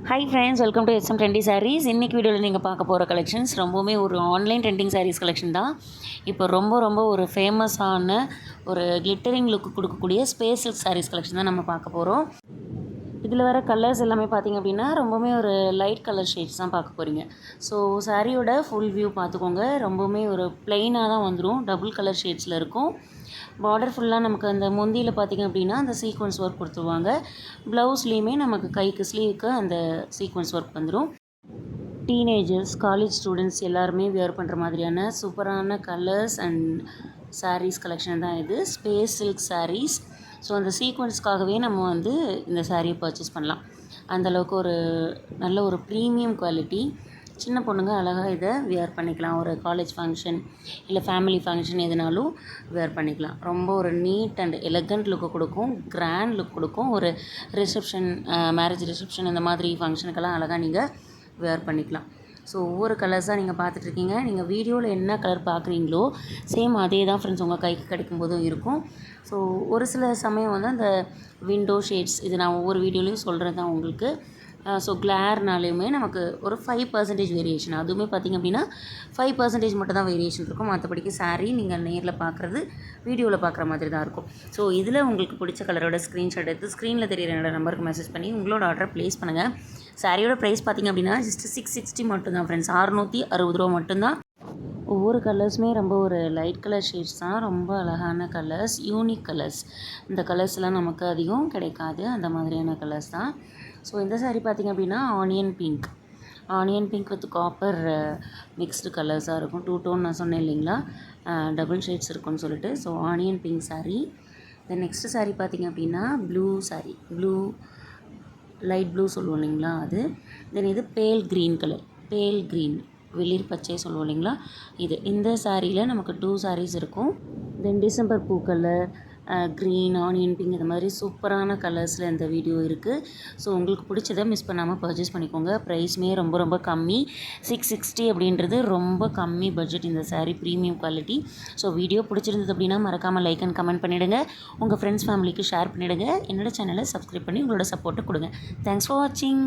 Hi friends, welcome to SM trendy sarees. இன்றைக்கி வீடியோவில் நீங்கள் பார்க்க போகிற கலெக்ஷன்ஸ் ரொம்பவுமே ஒரு ஆன்லைன் ட்ரெண்டிங் சாரீஸ் கலெக்ஷன் தான். இப்போ ரொம்ப ஒரு ஃபேமஸான ஒரு கிளிட்டரிங் லுக் கொடுக்கக்கூடிய ஸ்பேஸ் சில்க் சாரீஸ் கலெக்ஷன் தான் நம்ம பார்க்க போகிறோம். இதில் வர கலர்ஸ் எல்லாமே பார்த்திங்க அப்படின்னா ரொம்பவுமே ஒரு லைட் கலர் ஷேட்ஸ் தான் பார்க்க போகிறீங்க. ஸோ சாரியோட ஃபுல் வியூ பார்த்துக்கோங்க. ரொம்பவுமே ஒரு ப்ளெயினாக தான் வந்துடும், டபுள் கலர் ஷேட்ஸில் இருக்கும். பார்டர் ஃபுல்லாக நமக்கு அந்த முந்தியில் பார்த்திங்க அப்படின்னா அந்த சீக்வன்ஸ் ஒர்க் கொடுத்துருவாங்க. ப்ளவுஸ்லேயுமே நமக்கு கைக்கு ஸ்லீவுக்கு அந்த சீக்வன்ஸ் ஒர்க் வந்துடும். டீனேஜர்ஸ், காலேஜ் ஸ்டூடெண்ட்ஸ் எல்லாருமே வியர் பண்ணுற மாதிரியான சூப்பரான கலர்ஸ் அண்ட் சாரீஸ் கலெக்ஷன் தான் இது, ஸ்பேஸ் சில்க் சாரீஸ். ஸோ அந்த சீக்வன்ஸ்க்காகவே நம்ம இந்த சாரியை பர்ச்சேஸ் பண்ணலாம். அந்தளவுக்கு ஒரு நல்ல ஒரு ப்ரீமியம் குவாலிட்டி. சின்ன பொண்ணுங்க அழகாக இதை வியர் பண்ணிக்கலாம். ஒரு காலேஜ் ஃபங்க்ஷன் இல்லை ஃபேமிலி ஃபங்க்ஷன் எதுனாலும் வியர் பண்ணிக்கலாம். ரொம்ப ஒரு நீட் அண்ட் எலகண்ட் லுக்கு கொடுக்கும், கிராண்ட் லுக் கொடுக்கும். ஒரு ரிசப்ஷன், மேரேஜ் ரிசப்ஷன் இந்த மாதிரி ஃபங்க்ஷனுக்கெல்லாம் அழகாக நீங்கள் வியர் பண்ணிக்கலாம். ஸோ ஒவ்வொரு கலர்ஸாக நீங்கள் பார்த்துட்ருக்கீங்க. நீங்கள் வீடியோவில் என்ன கலர் பார்க்குறீங்களோ சேம் அதே தான் ஃப்ரெண்ட்ஸ் உங்கள் கைக்கு கிடைக்கும் போதும் இருக்கும். ஸோ ஒரு சில சமயம் அந்த விண்டோ ஷேட்ஸ், இது நான் ஒவ்வொரு வீடியோலையும் சொல்கிறது தான் உங்களுக்கு. ஸோ கிளார்னாலையுமே நமக்கு ஒரு 5% வேரியேஷன், அதுவுமே பார்த்திங்க அப்படின்னா 5% மட்டும் தான் வேரியேஷன் இருக்கும். மற்றபடிக்கு சாரீ நீங்கள் நேரில் பார்க்குறது வீடியோவில் பார்க்குற மாதிரி தான் இருக்கும். ஸோ இதில் உங்களுக்கு பிடிச்ச கலரோட ஸ்க்ரீன்ஷாட் எடுத்து ஸ்க்ரீனில் தெரியிற என்னோட நம்பருக்கு மெசேஜ் பண்ணி உங்களோட ஆர்டரை ப்ளேஸ் பண்ணுங்கள். சாரியோட ப்ரைஸ் பார்த்திங்க அப்படின்னா ஜஸ்ட் 660 மட்டும்தான் ஃப்ரெண்ட்ஸ், 660 ரூபா மட்டும்தான். ஒவ்வொரு கலர்ஸுமே ரொம்ப ஒரு லைட் கலர் ஷேட்ஸ் தான், ரொம்ப அழகான கலர்ஸ், யூனிக் கலர்ஸ். இந்த கலர்ஸ்லாம் நமக்கு அதிகம் கிடைக்காது, அந்த மாதிரியான கலர்ஸ் தான். ஸோ இந்த சாரீ பார்த்திங்க அப்படின்னா onion pink with copper mixed கலர்ஸாக இருக்கும். 2 டோன் நான் சொன்னேன் இல்லைங்களா, டபுள் ஷேட்ஸ் இருக்குன்னு சொல்லிட்டு. So onion pink sari. Then next sari பார்த்திங்க அப்படின்னா ப்ளூ சாரீ, லைட் ப்ளூ சொல்லுவோம் இல்லைங்களா அது. தென் இது பேல் க்ரீன் வெளிர் பச்சை சொல்லுவோம் இல்லைங்களா இது. இந்த சாரியில் நமக்கு 2 சாரீஸ் இருக்கும். தென் டிசம்பர் பூ கலர், க்ரீன், ஆனியன் பிங்க், இந்த மாதிரி சூப்பரான கலர்ஸில் இந்த வீடியோ இருக்குது. ஸோ உங்களுக்கு பிடிச்சதை மிஸ் பண்ணாமல் பர்ச்சேஸ் பண்ணிக்கோங்க. ப்ரைஸுமே ரொம்ப கம்மி, 660 அப்படின்றது ரொம்ப கம்மி பட்ஜெட் இந்த sari, premium quality. So video பிடிச்சிருந்தது அப்படின்னா மறக்காமல் லைக் அண்ட் கமெண்ட் பண்ணிவிடுங்க. உங்கள் ஃப்ரெண்ட்ஸ் ஃபேமிலிக்கு ஷேர் பண்ணிவிடுங்க. என்னோட சேனலை சப்ஸ்கிரைப் பண்ணி உங்களோட சப்போர்ட்டை கொடுங்க. தேங்க்ஸ் ஃபார் வாட்சிங்.